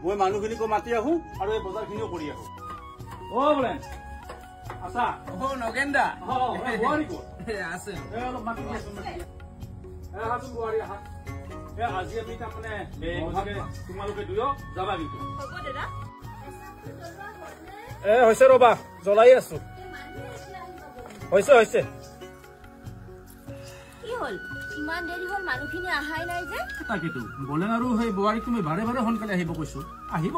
মই মানুহখিনিকো মাতি আহো আৰু এই বজাৰখিনিও কৰি আহো বোলে আছা নগেন্দা আছে আজি আমি তাৰমানে তোমালোকে দুয়ো যাবা কিন্তু হৈছে ৰবা জ্বলাই আছো হৈছে ইমান দেৰি হল মানুহখিনি আহাই নাই যে তাকেতো বলেন আৰু সেই বোৱাৰীক তুমি বাৰে বাৰে সোনকালে আহিব কৈছো আহিব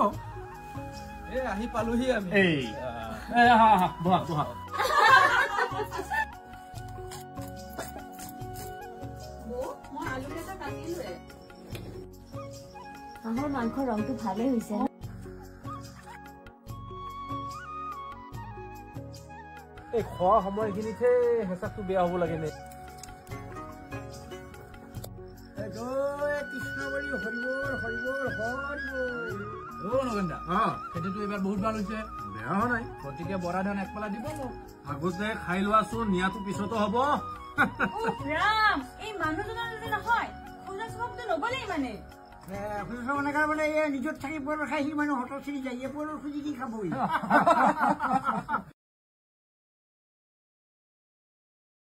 আহি পালোহি আমি বহা হাঁহৰ মাংসৰ ৰংটো ভালেই হৈছে এই খোৱা সময়খিনিতহে হেঁচাটো বেয়া হ'ব লাগে নে খেতিটো এইবাৰ বহুত ভাল হৈছে বেয়া হোৱা নাই গতিকে বৰা ধান একপালা দিব মোক আগতে খাই লোৱাচোন নিয়াটো পিছতো হ'ব এই মানুহজনৰ নহয় নগলেই মানে নিজৰ থাকি পলৰ খাই সি মানুহ হতৰ চিৰি যায় পলৰ খুজি দি খাবই